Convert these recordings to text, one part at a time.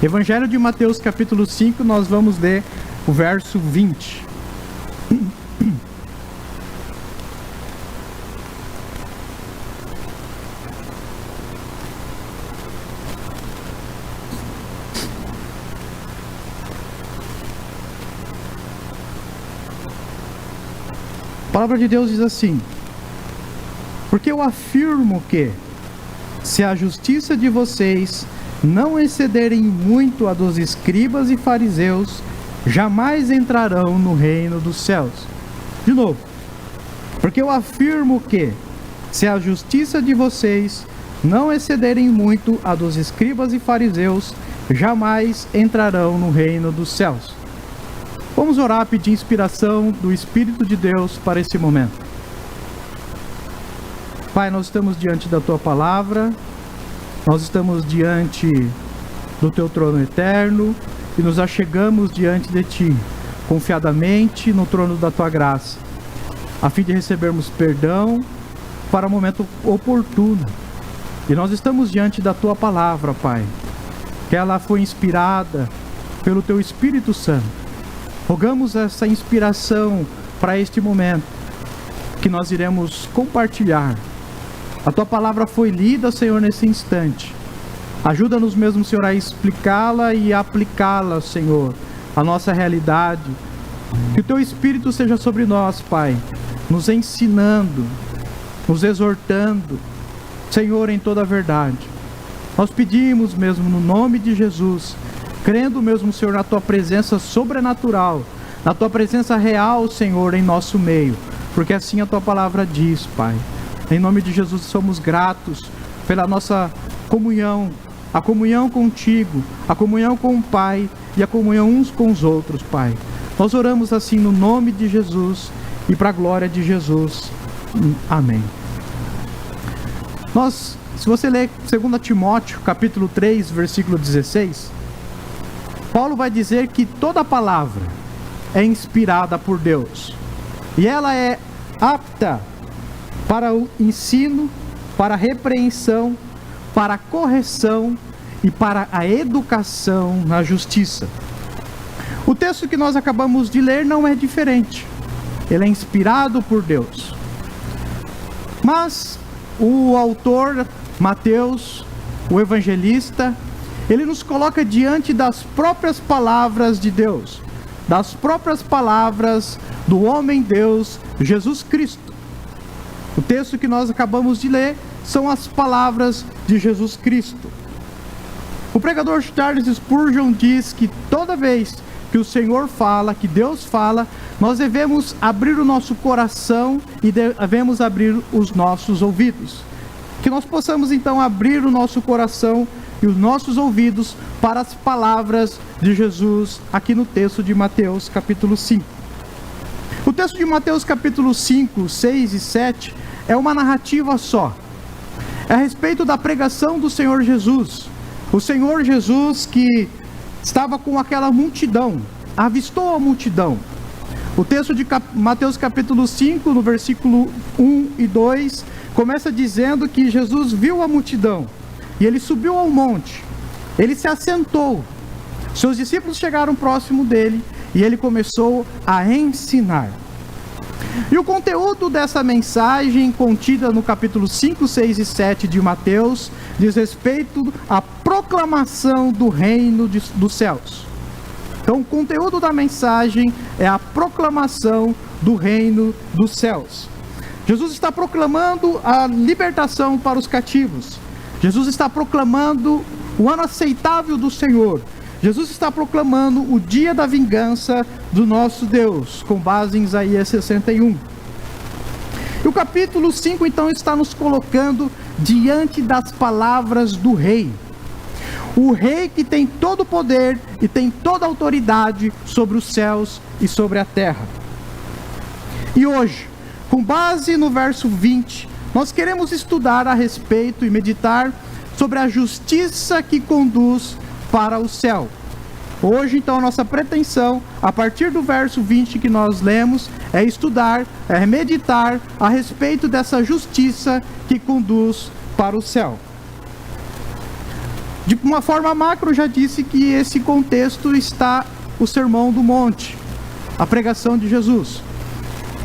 Evangelho de Mateus, capítulo 5, nós vamos ler o verso 20. A palavra de Deus diz assim: porque eu afirmo que, se a justiça de vocês não excederem muito a dos escribas e fariseus, jamais entrarão no reino dos céus. De novo, porque eu afirmo que, se a justiça de vocês não excederem muito a dos escribas e fariseus, jamais entrarão no reino dos céus. Vamos orar, pedir inspiração do Espírito de Deus para esse momento. Pai, nós estamos diante da Tua Palavra, nós estamos diante do Teu trono eterno e nos achegamos diante de Ti, confiadamente no trono da Tua graça, a fim de recebermos perdão para o momento oportuno. E nós estamos diante da Tua Palavra, Pai, que ela foi inspirada pelo Teu Espírito Santo. Rogamos essa inspiração para este momento, que nós iremos compartilhar. A Tua Palavra foi lida, Senhor, nesse instante. Ajuda-nos mesmo, Senhor, a explicá-la e aplicá-la, Senhor, à nossa realidade. Que o Teu Espírito seja sobre nós, Pai, nos ensinando, nos exortando, Senhor, em toda a verdade. Nós pedimos mesmo no nome de Jesus, crendo mesmo, Senhor, na Tua presença sobrenatural, na Tua presença real, Senhor, em nosso meio, porque assim a Tua Palavra diz, Pai. Em nome de Jesus somos gratos pela nossa comunhão, a comunhão contigo, a comunhão com o Pai e a comunhão uns com os outros, Pai. Nós oramos assim no nome de Jesus e para a glória de Jesus. Amém. Se você ler 2 Timóteo, capítulo 3, versículo 16, Paulo vai dizer que toda palavra é inspirada por Deus e ela é apta para o ensino, para a repreensão, para a correção e para a educação na justiça. O texto que nós acabamos de ler não é diferente. Ele é inspirado por Deus. Mas o autor, Mateus, o evangelista, ele nos coloca diante das próprias palavras de Deus, das próprias palavras do homem-Deus, Jesus Cristo. O texto que nós acabamos de ler são as palavras de Jesus Cristo. O pregador Charles Spurgeon diz que toda vez que o Senhor fala, que Deus fala, nós devemos abrir o nosso coração e devemos abrir os nossos ouvidos. Que nós possamos então abrir o nosso coração e os nossos ouvidos para as palavras de Jesus aqui no texto de Mateus capítulo 5. O texto de Mateus capítulo 5, 6 e 7 é uma narrativa só. É a respeito da pregação do Senhor Jesus. O Senhor Jesus que estava com aquela multidão, avistou a multidão. O texto de Mateus capítulo 5, no versículo 1 e 2, começa dizendo que Jesus viu a multidão e ele subiu ao monte, ele se assentou, seus discípulos chegaram próximo dele e ele começou a ensinar. E o conteúdo dessa mensagem contida no capítulo 5, 6 e 7 de Mateus diz respeito à proclamação do reino dos céus. Então o conteúdo da mensagem é a proclamação do reino dos céus. Jesus está proclamando a libertação para os cativos. Jesus está proclamando o ano aceitável do Senhor. Jesus está proclamando o dia da vingança do nosso Deus, com base em Isaías 61. E o capítulo 5 então está nos colocando diante das palavras do rei. O rei que tem todo o poder e tem toda a autoridade sobre os céus e sobre a terra. E hoje, com base no verso 20, nós queremos estudar a respeito e meditar sobre a justiça que conduz para o céu. Hoje, então, a nossa pretensão, a partir do verso 20 que nós lemos, é estudar, é meditar a respeito dessa justiça que conduz para o céu. De uma forma macro, já disse que esse contexto está o Sermão do Monte, a pregação de Jesus.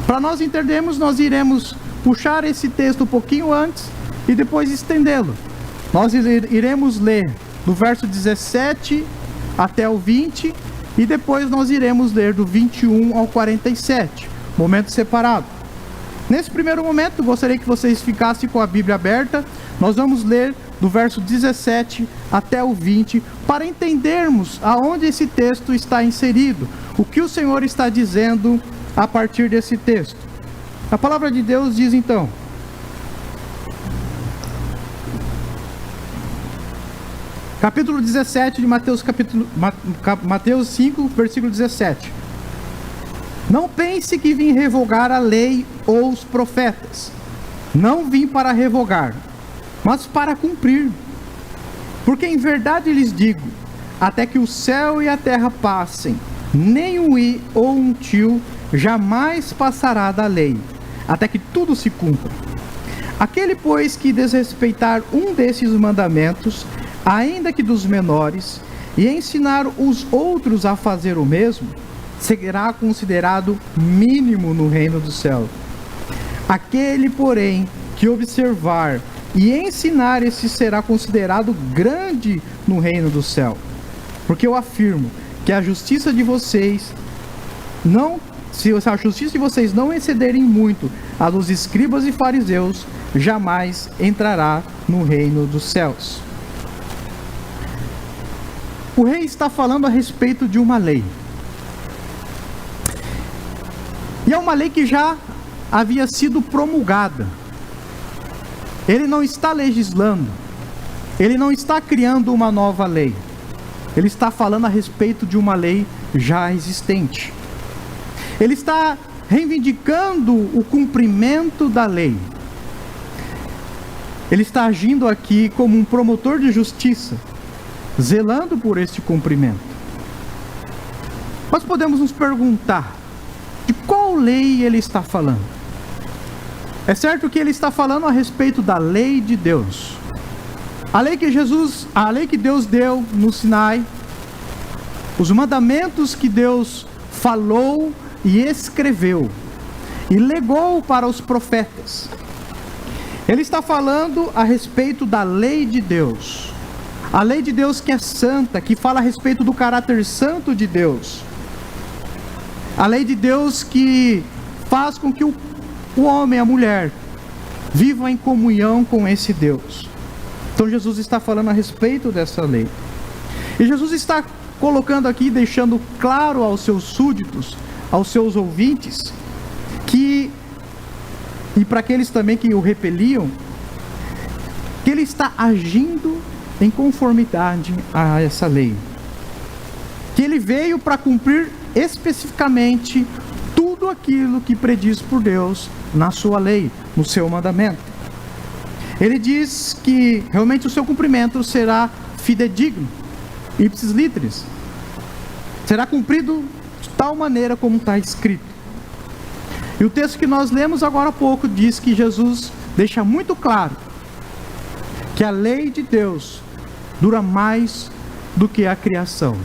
Para nós entendermos, nós iremos puxar esse texto um pouquinho antes e depois estendê-lo. Nós iremos ler do verso 17 até o 20 e depois nós iremos ler do 21 ao 47, momento separado. Nesse primeiro momento, gostaria que vocês ficassem com a Bíblia aberta. Nós vamos ler do verso 17 até o 20, para entendermos aonde esse texto está inserido, o que o Senhor está dizendo a partir desse texto. A palavra de Deus diz então: capítulo 17 de Mateus, Mateus 5, versículo 17. Não pense que vim revogar a lei ou os profetas. Não vim para revogar, mas para cumprir. Porque em verdade lhes digo, até que o céu e a terra passem, nem um i ou um tio jamais passará da lei, até que tudo se cumpra. Aquele, pois, que desrespeitar um desses mandamentos, ainda que dos menores, e ensinar os outros a fazer o mesmo, será considerado mínimo no reino do céu. Aquele, porém, que observar e ensinar, esse será considerado grande no reino do céu. Porque eu afirmo que a justiça de vocês se a justiça de vocês não excederem muito a dos escribas e fariseus, jamais entrará no reino dos céus. O rei está falando a respeito de uma lei. E é uma lei que já havia sido promulgada. Ele não está legislando. Ele não está criando uma nova lei. Ele está falando a respeito de uma lei já existente. Ele está reivindicando o cumprimento da lei. Ele está agindo aqui como um promotor de justiça, zelando por este cumprimento. Nós podemos nos perguntar, de qual lei ele está falando? É certo que ele está falando a respeito da lei de Deus. A lei que Deus deu no Sinai, os mandamentos que Deus falou e escreveu e legou para os profetas. Ele está falando a respeito da lei de Deus. A lei de Deus que é santa, que fala a respeito do caráter santo de Deus. A lei de Deus que faz com que o homem e a mulher vivam em comunhão com esse Deus. Então Jesus está falando a respeito dessa lei. E Jesus está colocando aqui, deixando claro aos seus súditos, aos seus ouvintes, e para aqueles também que o repeliam, que ele está agindo em conformidade a essa lei. Que ele veio para cumprir especificamente tudo aquilo que prediz por Deus na sua lei, no seu mandamento. Ele diz que realmente o seu cumprimento será fidedigno, ipsis literis, será cumprido de tal maneira como está escrito. E o texto que nós lemos agora há pouco diz que Jesus deixa muito claro que a lei de Deus dura mais do que a criação.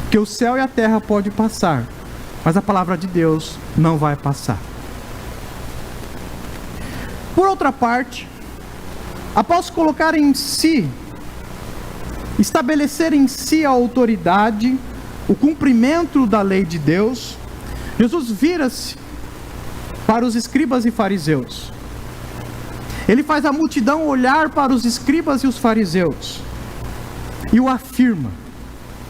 Porque o céu e a terra podem passar, mas a palavra de Deus não vai passar. Por outra parte, após colocar em si, estabelecer em si a autoridade, o cumprimento da lei de Deus, Jesus vira-se para os escribas e fariseus. Ele faz a multidão olhar para os escribas e os fariseus e o afirma: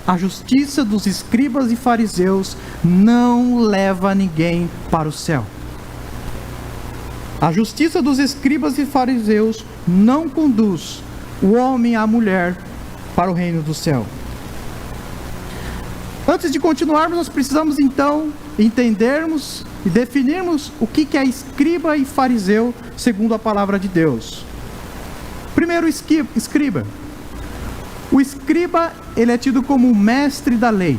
a justiça dos escribas e fariseus não leva ninguém para o céu. A justiça dos escribas e fariseus não conduz o homem e a mulher para o reino do céu. Antes de continuarmos, nós precisamos então entendermos e definirmos o que é escriba e fariseu segundo a palavra de Deus. Primeiro, escriba. O escriba, ele é tido como o mestre da lei.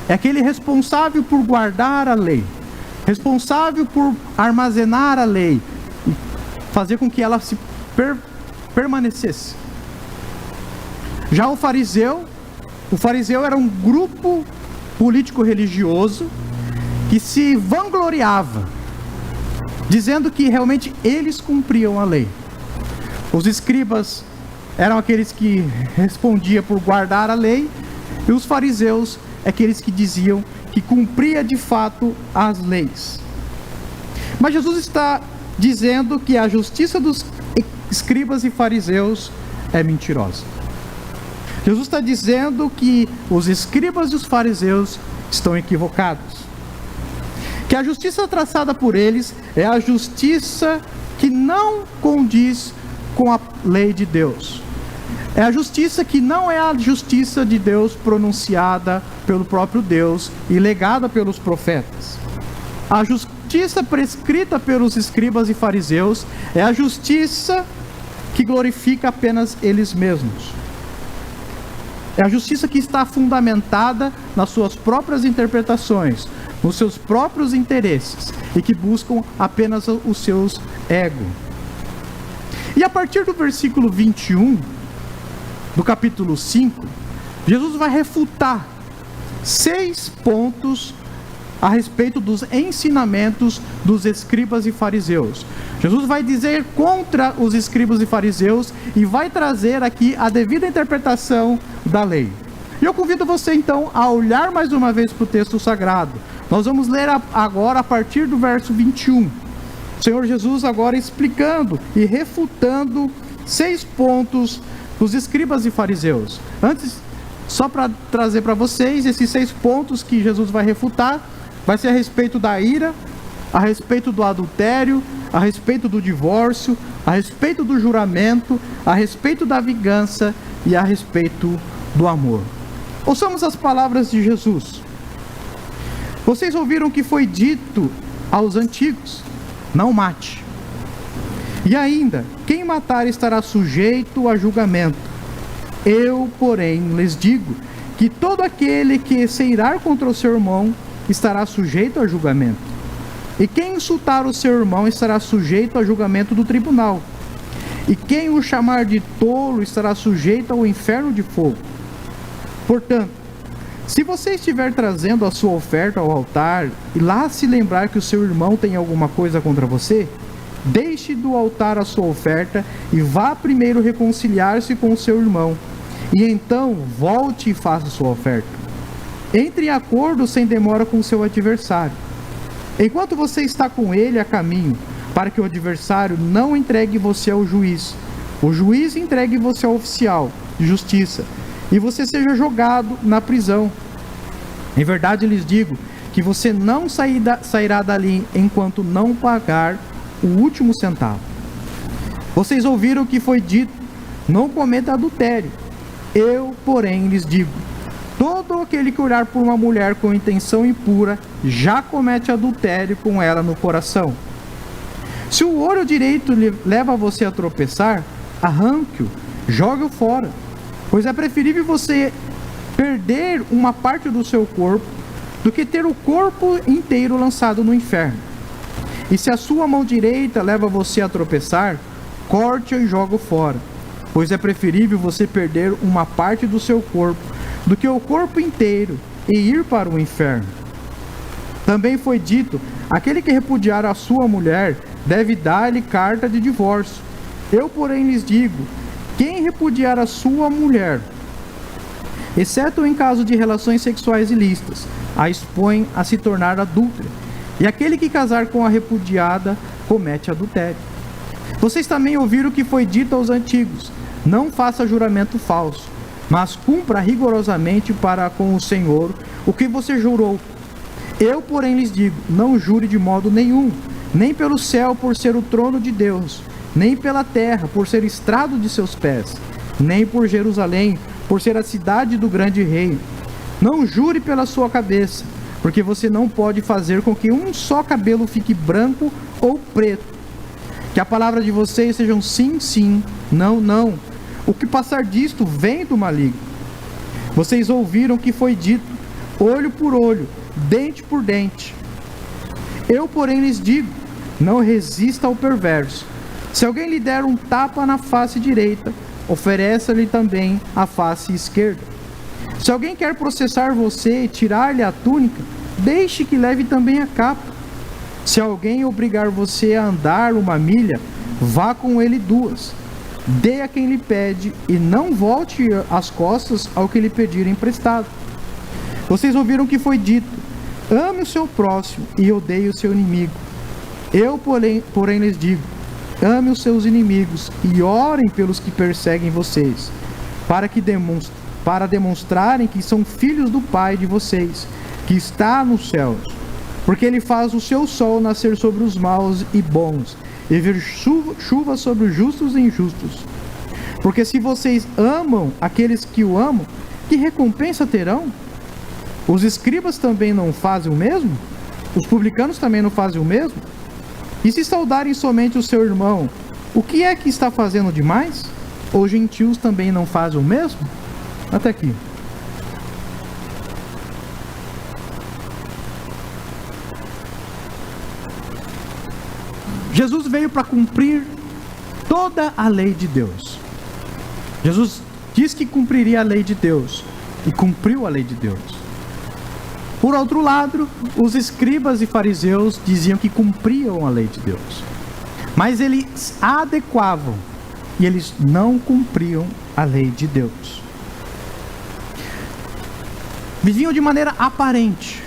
É aquele responsável por guardar a lei, responsável por armazenar a lei e fazer com que ela se permanecesse. Já o fariseu era um grupo político-religioso que se vangloriava, dizendo que realmente eles cumpriam a lei. Os escribas eram aqueles que respondiam por guardar a lei, e os fariseus aqueles que diziam que cumpria de fato as leis. Mas Jesus está dizendo que a justiça dos escribas e fariseus é mentirosa. Jesus está dizendo que os escribas e os fariseus estão equivocados. Que a justiça traçada por eles é a justiça que não condiz com a lei de Deus. É a justiça que não é a justiça de Deus pronunciada pelo próprio Deus e legada pelos profetas. A justiça prescrita pelos escribas e fariseus é a justiça que glorifica apenas eles mesmos. É a justiça que está fundamentada nas suas próprias interpretações, nos seus próprios interesses e que buscam apenas os seus egos. E a partir do versículo 21 do capítulo 5, Jesus vai refutar 6 pontos a respeito dos ensinamentos dos escribas e fariseus. Jesus vai dizer contra os escribas e fariseus e vai trazer aqui a devida interpretação da lei. E eu convido você então a olhar mais uma vez para o texto sagrado. Nós vamos ler agora a partir do verso 21. O Senhor Jesus agora explicando e refutando 6 pontos dos escribas e fariseus. Antes, só para trazer para vocês esses 6 pontos que Jesus vai refutar, vai ser a respeito da ira, a respeito do adultério, a respeito do divórcio, a respeito do juramento, a respeito da vingança e a respeito do amor. Ouçamos as palavras de Jesus. Vocês ouviram que foi dito aos antigos: não mate. E ainda, quem matar estará sujeito a julgamento. Eu, porém, lhes digo que todo aquele que se irar contra o seu irmão estará sujeito a julgamento. E quem insultar o seu irmão estará sujeito a julgamento do tribunal. E quem o chamar de tolo estará sujeito ao inferno de fogo. Portanto, se você estiver trazendo a sua oferta ao altar e lá se lembrar que o seu irmão tem alguma coisa contra você, deixe do altar a sua oferta e vá primeiro reconciliar-se com o seu irmão, e então volte e faça a sua oferta. Entre em acordo sem demora com o seu adversário, enquanto você está com ele a caminho, para que o adversário não entregue você ao juiz, o juiz entregue você ao oficial de justiça, e você seja jogado na prisão. Em verdade lhes digo que você não sairá dali enquanto não pagar o último centavo. Vocês ouviram que foi dito: não cometa adultério. Eu, porém, lhes digo: todo aquele que olhar por uma mulher com intenção impura já comete adultério com ela no coração. Se o olho direito leva você a tropeçar, arranque-o, jogue-o fora, pois é preferível você perder uma parte do seu corpo do que ter o corpo inteiro lançado no inferno. E se a sua mão direita leva você a tropeçar, corte-a e jogue-o fora, pois é preferível você perder uma parte do seu corpo do que o corpo inteiro e ir para o inferno. Também foi dito: aquele que repudiar a sua mulher deve dar-lhe carta de divórcio. Eu, porém, lhes digo: quem repudiar a sua mulher, exceto em caso de relações sexuais ilícitas, a expõe a se tornar adúltera. E aquele que casar com a repudiada comete adultério. Vocês também ouviram o que foi dito aos antigos: não faça juramento falso, mas cumpra rigorosamente para com o Senhor o que você jurou. Eu, porém, lhes digo: não jure de modo nenhum, nem pelo céu, por ser o trono de Deus, nem pela terra, por ser estrado de seus pés, nem por Jerusalém, por ser a cidade do grande rei. Não jure pela sua cabeça, porque você não pode fazer com que um só cabelo fique branco ou preto. Que a palavra de vocês sejam sim, sim, não, não. O que passar disto vem do maligno. Vocês ouviram que foi dito: olho por olho, dente por dente. Eu, porém, lhes digo: não resista ao perverso. Se alguém lhe der um tapa na face direita, ofereça-lhe também a face esquerda. Se alguém quer processar você e tirar-lhe a túnica, deixe que leve também a capa. Se alguém obrigar você a andar 1 milha, vá com ele 2. Dê a quem lhe pede e não volte as costas ao que lhe pedir emprestado. Vocês ouviram que foi dito: ame o seu próximo e odeie o seu inimigo. Eu, porém lhes digo: ame os seus inimigos e orem pelos que perseguem vocês, para demonstrarem que são filhos do Pai de vocês, que está nos céus. Porque Ele faz o seu sol nascer sobre os maus e bons, e vir chuva sobre os justos e injustos. Porque se vocês amam aqueles que o amam, que recompensa terão? Os escribas também não fazem o mesmo? Os publicanos também não fazem o mesmo? E se saudarem somente o seu irmão, o que é que está fazendo demais? Os gentios também não fazem o mesmo? Até aqui. Jesus veio para cumprir toda a lei de Deus. Jesus disse que cumpriria a lei de Deus e cumpriu a lei de Deus. Por outro lado, os escribas e fariseus diziam que cumpriam a lei de Deus, mas eles adequavam e eles não cumpriam a lei de Deus. Viviam de maneira aparente.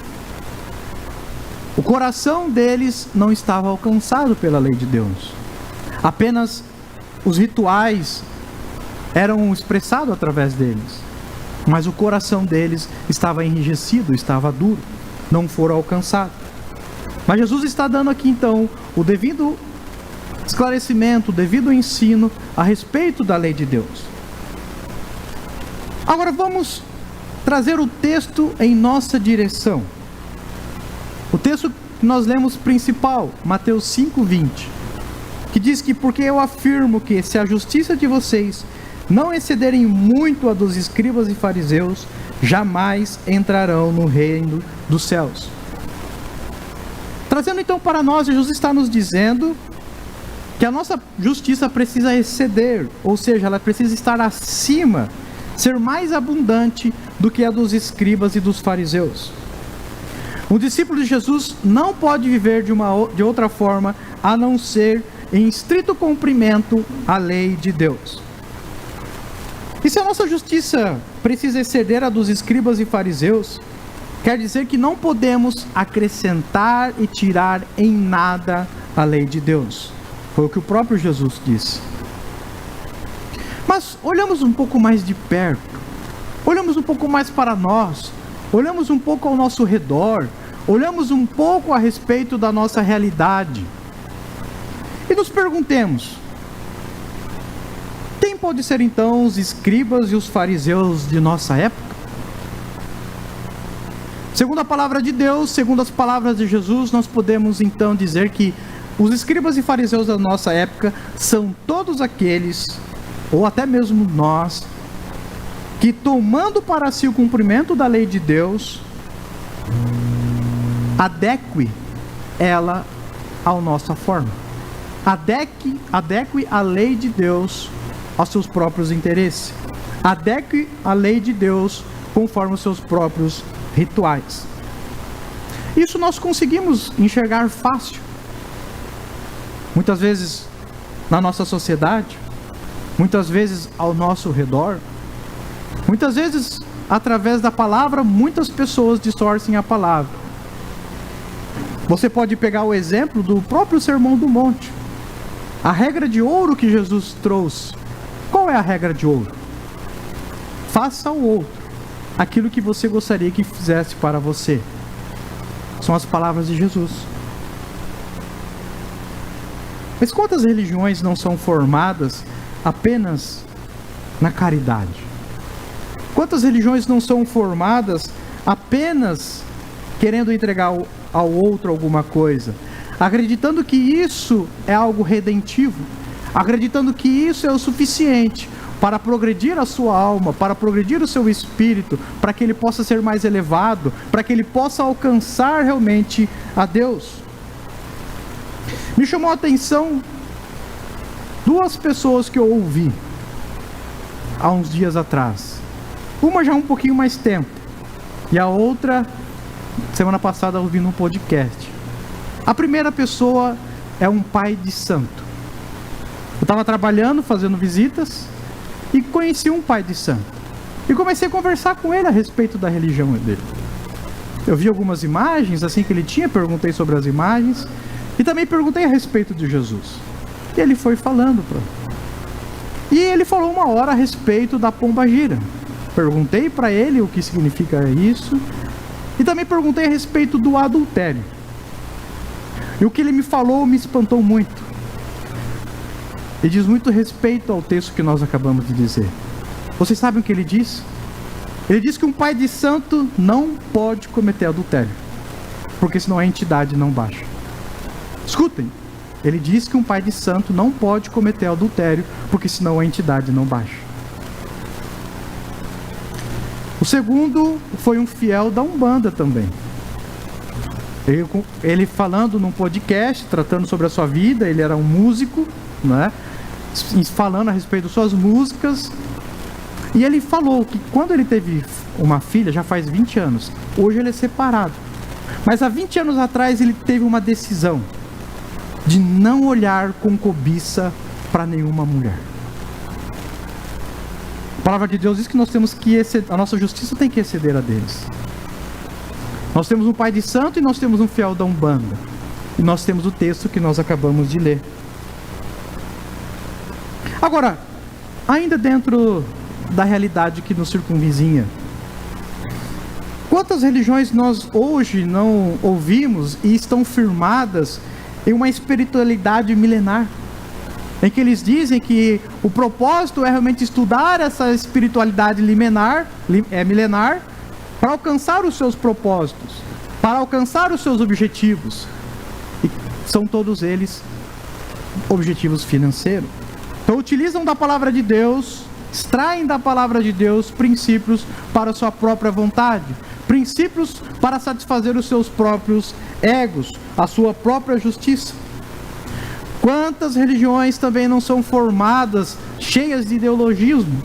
O coração deles não estava alcançado pela lei de Deus. Apenas os rituais eram expressados através deles. Mas o coração deles estava enrijecido, estava duro, não foram alcançados. Mas Jesus está dando aqui então o devido esclarecimento, o devido ensino a respeito da lei de Deus. Agora vamos trazer o texto em nossa direção. O texto que nós lemos principal, Mateus 5:20, que diz que: porque eu afirmo que se a justiça de vocês não excederem muito a dos escribas e fariseus, jamais entrarão no reino dos céus. Trazendo então para nós, Jesus está nos dizendo que a nossa justiça precisa exceder, ou seja, ela precisa estar acima, ser mais abundante do que a dos escribas e dos fariseus. Um discípulo de Jesus não pode viver de outra forma a não ser em estrito cumprimento à lei de Deus. E se a nossa justiça precisa exceder a dos escribas e fariseus, quer dizer que não podemos acrescentar e tirar em nada a lei de Deus. Foi o que o próprio Jesus disse. Mas olhamos um pouco mais de perto, olhamos um pouco mais para nós, olhamos um pouco ao nosso redor, olhamos um pouco a respeito da nossa realidade e nos perguntemos: quem pode ser então os escribas e os fariseus de nossa época? Segundo a palavra de Deus, segundo as palavras de Jesus, nós podemos então dizer que os escribas e fariseus da nossa época são todos aqueles, ou até mesmo nós, que tomando para si o cumprimento da lei de Deus, adeque ela à nossa forma. Adeque a lei de Deus aos seus próprios interesses. Adeque a lei de Deus conforme os seus próprios rituais. Isso nós conseguimos enxergar fácil. Muitas vezes na nossa sociedade, muitas vezes ao nosso redor, muitas vezes através da palavra, muitas pessoas distorcem a palavra. Você pode pegar o exemplo do próprio Sermão do Monte. A regra de ouro que Jesus trouxe. Qual é a regra de ouro? Faça ao outro aquilo que você gostaria que fizesse para você. São as palavras de Jesus. Mas quantas religiões não são formadas apenas na caridade? Quantas religiões não são formadas apenas querendo entregar ao outro alguma coisa, acreditando que isso é algo redentivo, acreditando que isso é o suficiente para progredir a sua alma, para progredir o seu espírito, para que ele possa ser mais elevado, para que ele possa alcançar realmente a Deus? Me chamou a atenção duas pessoas que eu ouvi. há uns dias atrás. Uma já há um pouquinho mais tempo. E a outra, semana passada, eu ouvi num podcast. A primeira pessoa é um pai de santo. Eu estava trabalhando, fazendo visitas, e conheci um pai de santo. E comecei a conversar com ele a respeito da religião dele. Eu vi algumas imagens, assim que ele tinha, perguntei sobre as imagens, e também perguntei a respeito de Jesus. E ele foi falando para mim. E ele falou uma hora a respeito da pombagira. Perguntei para ele o que significa isso, e também perguntei a respeito do adultério. E o que ele me falou me espantou muito. E diz muito respeito ao texto que nós acabamos de dizer. Vocês sabem o que ele diz? Ele diz que um pai de santo não pode cometer adultério, porque senão a entidade não baixa. Escutem, ele diz que um pai de santo não pode cometer adultério, porque senão a entidade não baixa. O segundo foi um fiel da Umbanda também. Ele falando num podcast, tratando sobre a sua vida, ele era um músico, né? Falando a respeito de suas músicas. E ele falou que quando ele teve uma filha, já faz 20 anos, hoje ele é separado. Mas há 20 anos atrás ele teve uma decisão de não olhar com cobiça para nenhuma mulher. A palavra de Deus diz que nós temos que exceder, a nossa justiça tem que exceder a deles. Nós temos um pai de santo e nós temos um fiel da Umbanda. E nós temos o texto que nós acabamos de ler. Agora, ainda dentro da realidade que nos circunvizinha, quantas religiões nós hoje não ouvimos e estão firmadas em uma espiritualidade milenar, em que eles dizem que o propósito é realmente estudar essa espiritualidade milenar para alcançar os seus propósitos, para alcançar os seus objetivos, e são todos eles objetivos financeiros. Então utilizam da palavra de Deus, extraem da palavra de Deus princípios para a sua própria vontade, princípios para satisfazer os seus próprios egos, a sua própria justiça. Quantas religiões também não são formadas, cheias de ideologismo,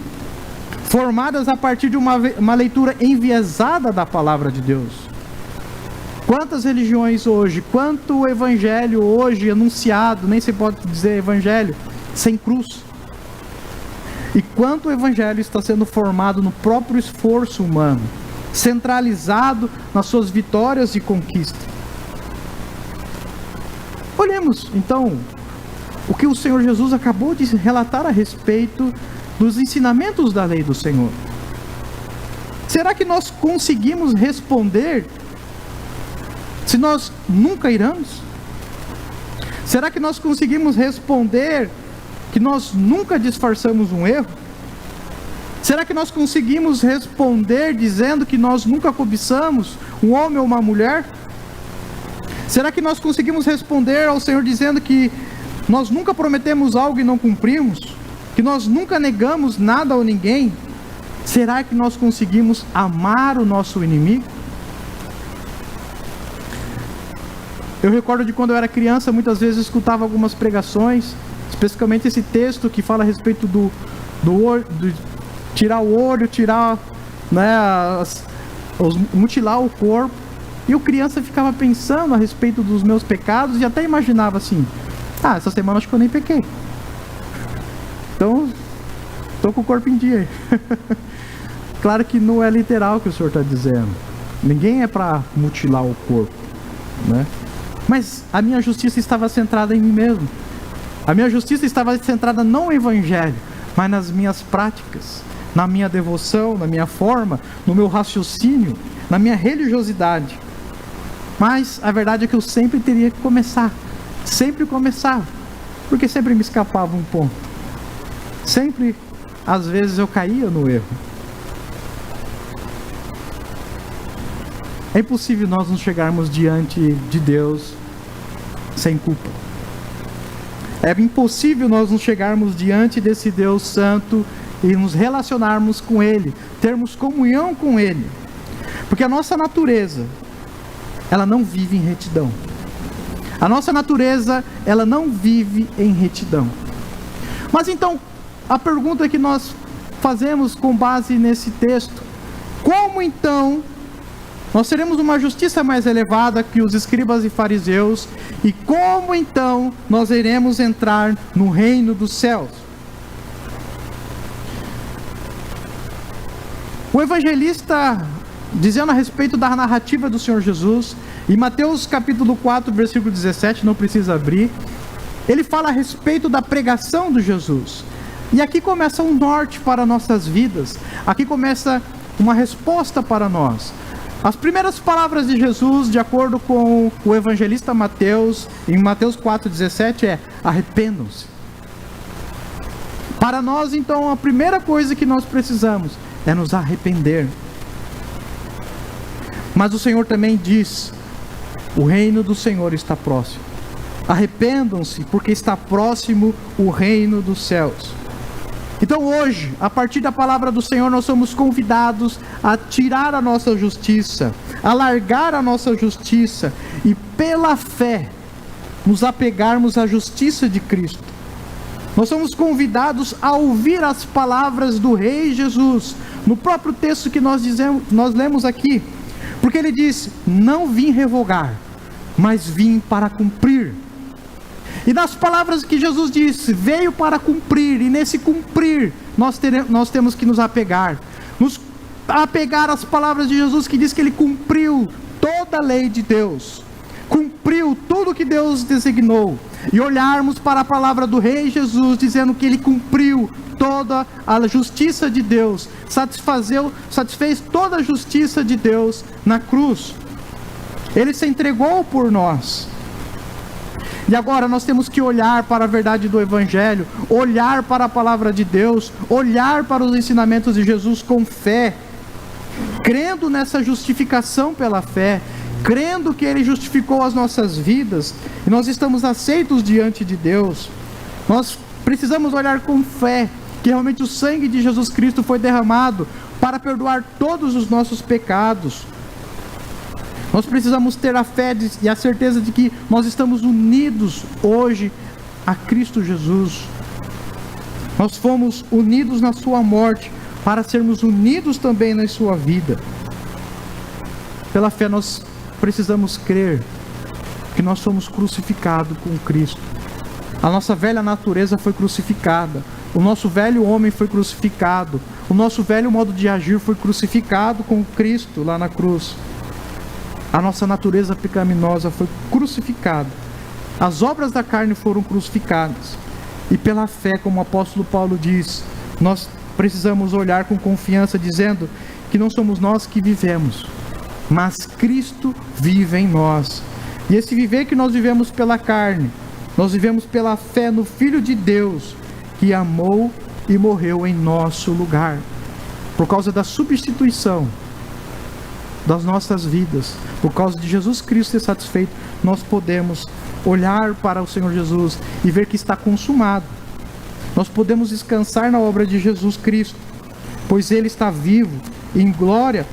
formadas a partir de uma leitura enviesada da palavra de Deus. Quantas religiões hoje, quanto evangelho hoje anunciado, nem se pode dizer evangelho, sem cruz. E quanto o evangelho está sendo formado no próprio esforço humano, centralizado nas suas vitórias e conquistas. Olhemos, então, o que o Senhor Jesus acabou de relatar a respeito dos ensinamentos da lei do Senhor. Será que nós conseguimos responder se nós nunca iramos? Será que nós conseguimos responder que nós nunca disfarçamos um erro? Será que nós conseguimos responder dizendo que nós nunca cobiçamos um homem ou uma mulher? Será que nós conseguimos responder ao Senhor dizendo que nós nunca prometemos algo e não cumprimos? Que nós nunca negamos nada ou ninguém? Será que nós conseguimos amar o nosso inimigo? Eu recordo de quando eu era criança, muitas vezes escutava algumas pregações, especificamente esse texto que fala a respeito do tirar o olho, tirar, né, mutilar o corpo. E o criança ficava pensando a respeito dos meus pecados e até imaginava assim: essa semana acho que eu nem pequei. Então, estou com o corpo em dia. Claro que não é literal o que o Senhor está dizendo. Ninguém é para mutilar o corpo, né? Mas a minha justiça estava centrada em mim mesmo. A minha justiça estava centrada não no Evangelho, mas nas minhas práticas, na minha devoção, na minha forma, no meu raciocínio, na minha religiosidade. Mas a verdade é que eu sempre teria que começar. Sempre começava. Porque sempre me escapava um ponto. Sempre, às vezes, eu caía no erro. É impossível nós nos chegarmos diante de Deus sem culpa. É impossível nós nos chegarmos diante desse Deus Santo e nos relacionarmos com Ele, termos comunhão com Ele. Porque a nossa natureza, ela não vive em retidão. A nossa natureza, ela não vive em retidão. Mas então, a pergunta que nós fazemos com base nesse texto? Como então nós teremos uma justiça mais elevada que os escribas e fariseus? E como então nós iremos entrar no reino dos céus? O evangelista, dizendo a respeito da narrativa do Senhor Jesus, em Mateus capítulo 4, versículo 17, não precisa abrir, ele fala a respeito da pregação de Jesus. E aqui começa um norte para nossas vidas, aqui começa uma resposta para nós. As primeiras palavras de Jesus, de acordo com o evangelista Mateus, em Mateus 4,17, é: arrependam-se. Para nós, então, a primeira coisa que nós precisamos é nos arrepender. Mas o Senhor também diz: o reino do Senhor está próximo. Arrependam-se, porque está próximo o reino dos céus. Então hoje, a partir da palavra do Senhor, nós somos convidados a tirar a nossa justiça, a largar a nossa justiça e pela fé nos apegarmos à justiça de Cristo. Nós somos convidados a ouvir as palavras do Rei Jesus, no próprio texto que nós lemos aqui, porque ele diz: não vim revogar, mas vim para cumprir. E nas palavras que Jesus disse, veio para cumprir, e nesse cumprir nós temos que nos apegar às palavras de Jesus, que diz que ele cumpriu toda a lei de Deus, cumpriu tudo que Deus designou, e olharmos para a palavra do Rei Jesus, dizendo que ele cumpriu toda a justiça de Deus, satisfez toda a justiça de Deus na cruz. Ele se entregou por nós. E agora nós temos que olhar para a verdade do Evangelho, olhar para a palavra de Deus, olhar para os ensinamentos de Jesus com fé, crendo nessa justificação pela fé, crendo que Ele justificou as nossas vidas, e nós estamos aceitos diante de Deus. Nós precisamos olhar com fé, que realmente o sangue de Jesus Cristo foi derramado para perdoar todos os nossos pecados. Nós precisamos ter a fé e a certeza de que nós estamos unidos hoje a Cristo Jesus. Nós fomos unidos na sua morte para sermos unidos também na sua vida. Pela fé nós precisamos crer que nós somos crucificados com Cristo. A nossa velha natureza foi crucificada. O nosso velho homem foi crucificado. O nosso velho modo de agir foi crucificado com Cristo lá na cruz. A nossa natureza pecaminosa foi crucificada. As obras da carne foram crucificadas. E pela fé, como o apóstolo Paulo diz, nós precisamos olhar com confiança, dizendo que não somos nós que vivemos, mas Cristo vive em nós. E esse viver que nós vivemos pela carne, nós vivemos pela fé no Filho de Deus, que amou e morreu em nosso lugar. Por causa da substituição das nossas vidas, por causa de Jesus Cristo ser satisfeito, nós podemos olhar para o Senhor Jesus e ver que está consumado. Nós podemos descansar na obra de Jesus Cristo, pois Ele está vivo em glória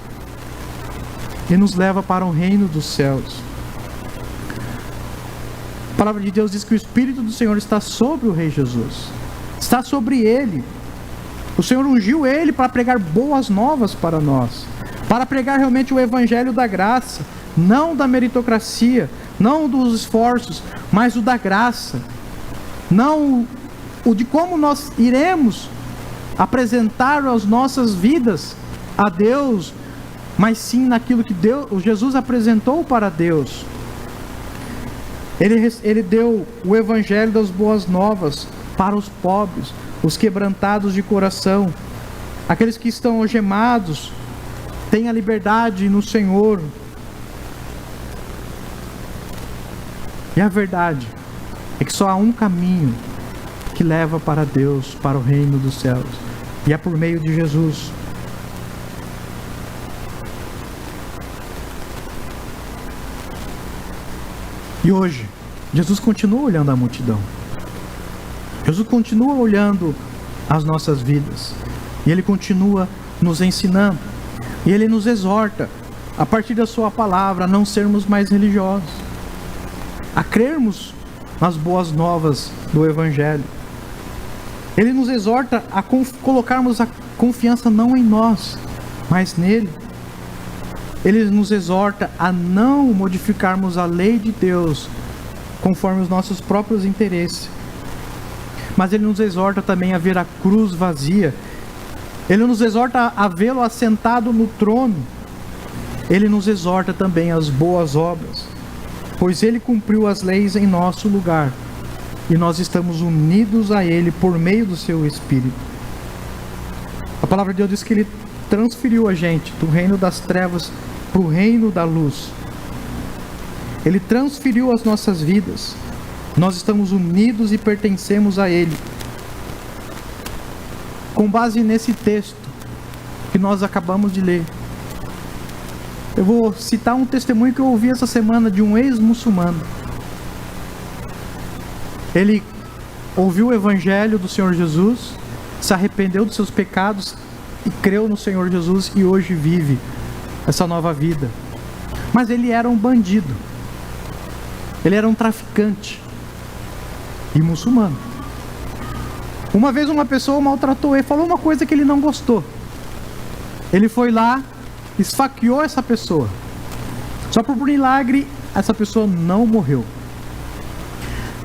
e nos leva para o reino dos céus. A palavra de Deus diz que o Espírito do Senhor está sobre o Rei Jesus, está sobre Ele. O Senhor ungiu Ele para pregar boas novas para nós, para pregar realmente o Evangelho da graça, não da meritocracia, não dos esforços, mas o da graça, não o de como nós iremos apresentar as nossas vidas a Deus, mas sim naquilo que Jesus apresentou para Deus. Ele deu o Evangelho das boas novas para os pobres, os quebrantados de coração, aqueles que estão algemados, têm a liberdade no Senhor. E a verdade é que só há um caminho que leva para Deus, para o reino dos céus, e é por meio de Jesus. E hoje, Jesus continua olhando a multidão. Jesus continua olhando as nossas vidas. E Ele continua nos ensinando. E Ele nos exorta, a partir da sua palavra, a não sermos mais religiosos, a crermos nas boas novas do Evangelho. Ele nos exorta a colocarmos a confiança não em nós, mas nele. Ele nos exorta a não modificarmos a lei de Deus conforme os nossos próprios interesses. Mas ele nos exorta também a ver a cruz vazia. Ele nos exorta a vê-lo assentado no trono. Ele nos exorta também às boas obras, pois ele cumpriu as leis em nosso lugar, e nós estamos unidos a ele por meio do seu Espírito. A palavra de Deus diz que ele transferiu a gente do reino das trevas para o reino da luz. Ele transferiu as nossas vidas. Nós estamos unidos e pertencemos a ele. Com base nesse texto que nós acabamos de ler, eu vou citar um testemunho que eu ouvi essa semana de um ex-muçulmano. Ele ouviu o evangelho do Senhor Jesus, se arrependeu dos seus pecados e creu no Senhor Jesus, e hoje vive essa nova vida. Mas ele era um bandido. Ele era um traficante e muçulmano. Uma vez uma pessoa maltratou ele, falou uma coisa que ele não gostou. Ele foi lá, esfaqueou essa pessoa. Só por milagre, essa pessoa não morreu.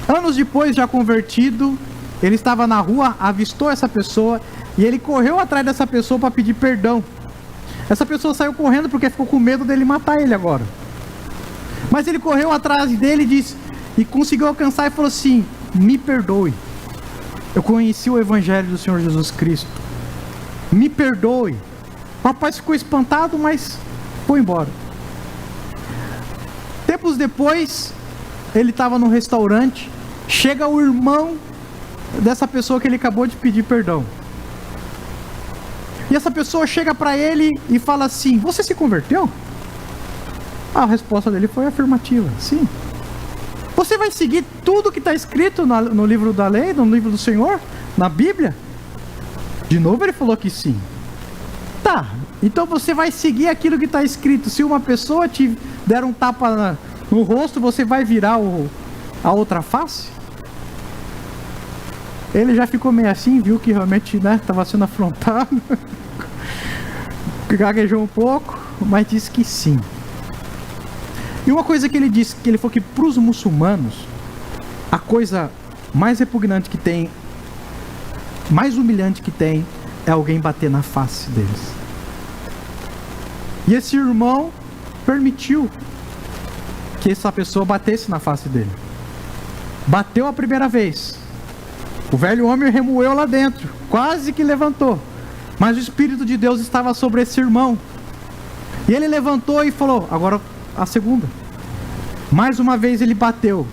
Anos depois, já convertido, ele estava na rua, avistou essa pessoa e ele correu atrás dessa pessoa para pedir perdão. Essa pessoa saiu correndo porque ficou com medo dele matar ele agora. Mas ele correu atrás dele e conseguiu alcançar e falou assim: me perdoe. Eu conheci o evangelho do Senhor Jesus Cristo. Me perdoe. O rapaz ficou espantado, mas foi embora. Tempos depois, ele estava num restaurante. Chega o irmão dessa pessoa que ele acabou de pedir perdão. E essa pessoa chega para ele e fala assim: você se converteu? A resposta dele foi afirmativa: sim. Você vai seguir tudo que está escrito no livro da lei, no livro do Senhor, na Bíblia? De novo ele falou que sim. Tá, então você vai seguir aquilo que está escrito. Se uma pessoa te der um tapa no rosto, você vai virar a outra face? Ele já ficou meio assim, viu que realmente estava sendo afrontado. Gaguejou um pouco, mas disse que sim. E uma coisa que ele disse, que ele falou que para os muçulmanos, a coisa mais repugnante que tem, mais humilhante que tem, é alguém bater na face deles. E esse irmão permitiu que essa pessoa batesse na face dele. Bateu a primeira vez. O velho homem remoeu lá dentro, quase que levantou. Mas o Espírito de Deus estava sobre esse irmão. E ele levantou e falou: agora a segunda. Mais uma vez ele bateu.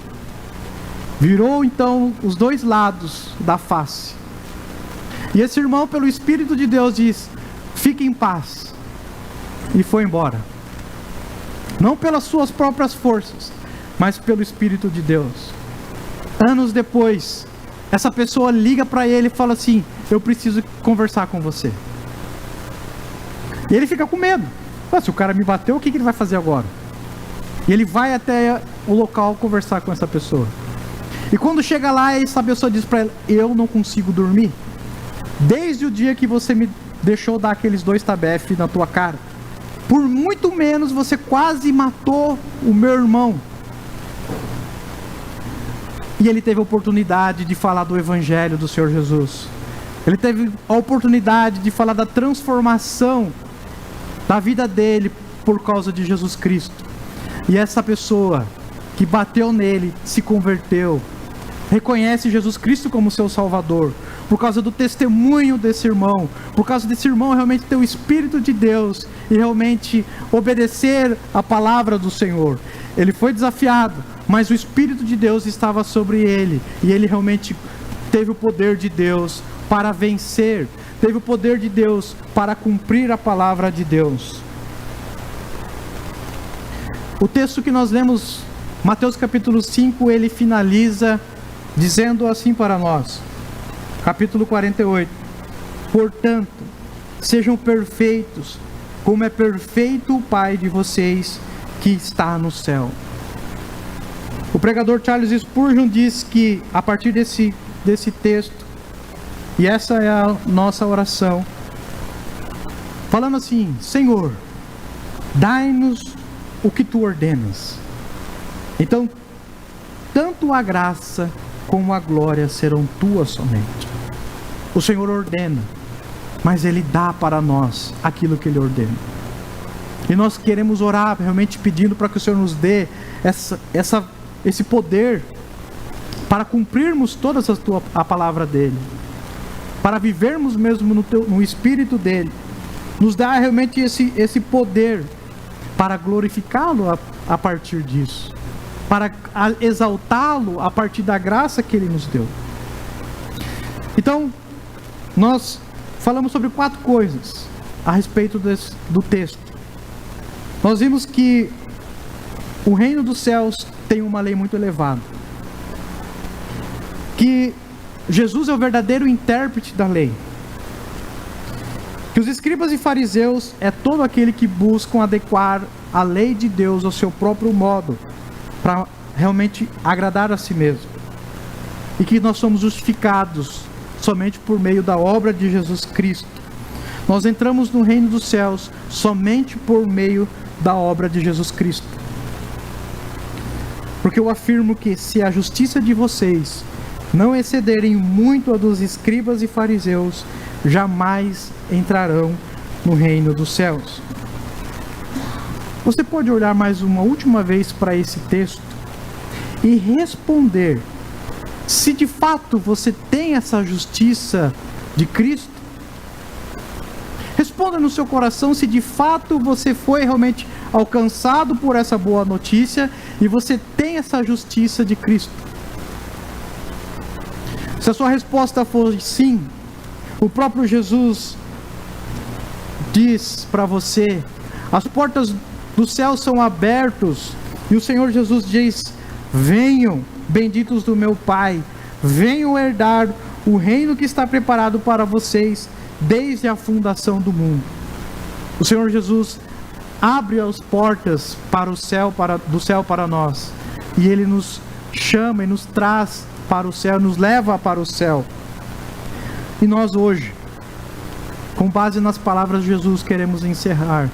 Virou então os dois lados da face. E esse irmão, pelo Espírito de Deus, diz: fique em paz. E foi embora. Não pelas suas próprias forças, mas pelo Espírito de Deus. Anos depois, essa pessoa liga para ele e fala assim: eu preciso conversar com você. E ele fica com medo. Se o cara me bateu, o que ele vai fazer agora? E ele vai até o local conversar com essa pessoa. E quando chega lá, essa pessoa diz para ele: eu não consigo dormir desde o dia que você me deixou dar aqueles 2 tabefes na tua cara. Por muito menos você quase matou o meu irmão. E ele teve a oportunidade de falar do evangelho do Senhor Jesus. Ele teve a oportunidade de falar da transformação da vida dele por causa de Jesus Cristo. E essa pessoa que bateu nele se converteu, reconhece Jesus Cristo como seu Salvador, por causa do testemunho desse irmão, por causa desse irmão realmente ter o Espírito de Deus e realmente obedecer a palavra do Senhor. Ele foi desafiado, mas o Espírito de Deus estava sobre ele, e ele realmente teve o poder de Deus para vencer, teve o poder de Deus para cumprir a palavra de Deus. O texto que nós lemos, Mateus capítulo 5, ele finaliza dizendo assim para nós, capítulo 48: portanto, sejam perfeitos, como é perfeito o Pai de vocês que está no céu. O pregador Charles Spurgeon diz que, a partir desse texto, e essa é a nossa oração, falando assim: Senhor, dai-nos o que tu ordenas. Então, tanto a graça como a glória serão tuas somente. O Senhor ordena, mas Ele dá para nós aquilo que Ele ordena. E nós queremos orar realmente pedindo para que o Senhor nos dê esse poder para cumprirmos toda a palavra dEle, para vivermos mesmo no Espírito dEle. Nos dá realmente esse poder para glorificá-lo a partir disso, para exaltá-lo a partir da graça que Ele nos deu. Então, nós falamos sobre 4 coisas a respeito do texto. Nós vimos que o reino dos céus tem uma lei muito elevada, que Jesus é o verdadeiro intérprete da lei, que os escribas e fariseus é todo aquele que buscam adequar a lei de Deus ao seu próprio modo, para realmente agradar a si mesmo, e que nós somos justificados somente por meio da obra de Jesus Cristo. Nós entramos no reino dos céus somente por meio da obra de Jesus Cristo. Porque eu afirmo que se a justiça de vocês não excederem muito a dos escribas e fariseus, jamais entrarão no reino dos céus. Você pode olhar mais uma última vez para esse texto e responder se de fato você tem essa justiça de Cristo. Responda no seu coração se de fato você foi realmente alcançado por essa boa notícia e você tem essa justiça de Cristo. Se a sua resposta for sim, o próprio Jesus diz para você: as portas do céu são abertas, e o Senhor Jesus diz: venham, benditos do meu Pai, venham herdar o reino que está preparado para vocês desde a fundação do mundo. O Senhor Jesus abre as portas para o céu, do céu para nós, e Ele nos chama e nos traz para o céu, nos leva para o céu. E nós hoje, com base nas palavras de Jesus, queremos encerrar,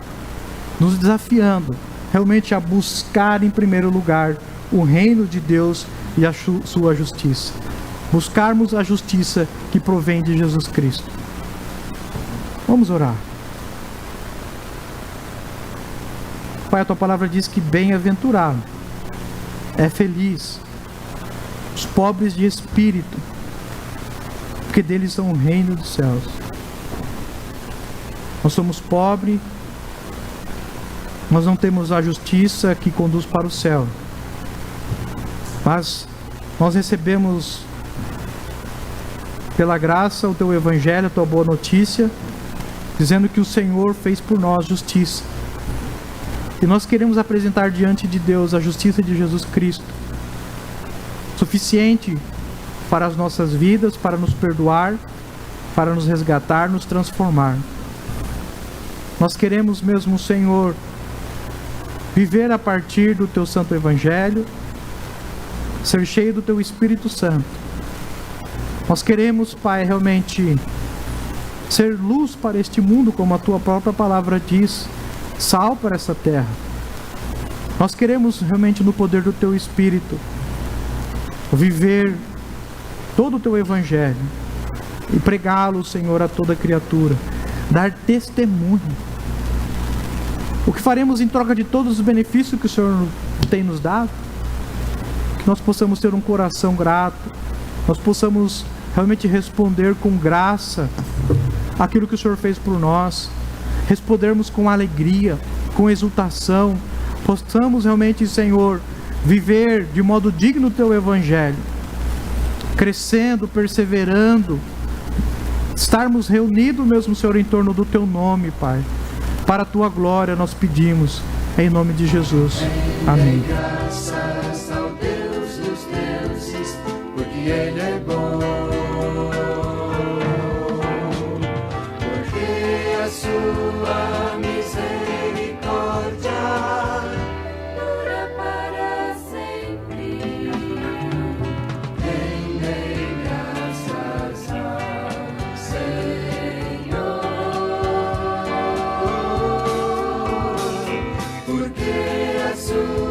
nos desafiando realmente a buscar em primeiro lugar o reino de Deus e a sua justiça. Buscarmos a justiça que provém de Jesus Cristo. Vamos orar. Pai, a tua palavra diz que bem-aventurado, é feliz os pobres de espírito, porque deles são o reino dos céus. Nós somos pobres, nós não temos a justiça que conduz para o céu, mas nós recebemos pela graça o teu evangelho, a tua boa notícia, dizendo que o Senhor fez por nós justiça. E nós queremos apresentar diante de Deus a justiça de Jesus Cristo, suficiente para as nossas vidas, para nos perdoar, para nos resgatar, nos transformar. Nós queremos mesmo, Senhor, viver a partir do teu santo evangelho, ser cheio do teu Espírito Santo. Nós queremos, Pai, realmente ser luz para este mundo, como a tua própria palavra diz, sal para essa terra. Nós queremos realmente, no poder do teu Espírito, viver todo o teu evangelho e pregá-lo, Senhor, a toda criatura, dar testemunho. O que faremos em troca de todos os benefícios que o Senhor tem nos dado? Que nós possamos ter um coração grato, nós possamos realmente responder com graça aquilo que o Senhor fez por nós, respondermos com alegria, com exultação, possamos realmente, Senhor, viver de modo digno o teu evangelho, crescendo, perseverando, estarmos reunidos mesmo, Senhor, em torno do teu nome, Pai. Para a tua glória nós pedimos, em nome de Jesus. Amém. Graças ao Deus dos deuses, porque Ele é bom, porque a sua misericórdia dura para sempre. Rendei graças ao Senhor. azul.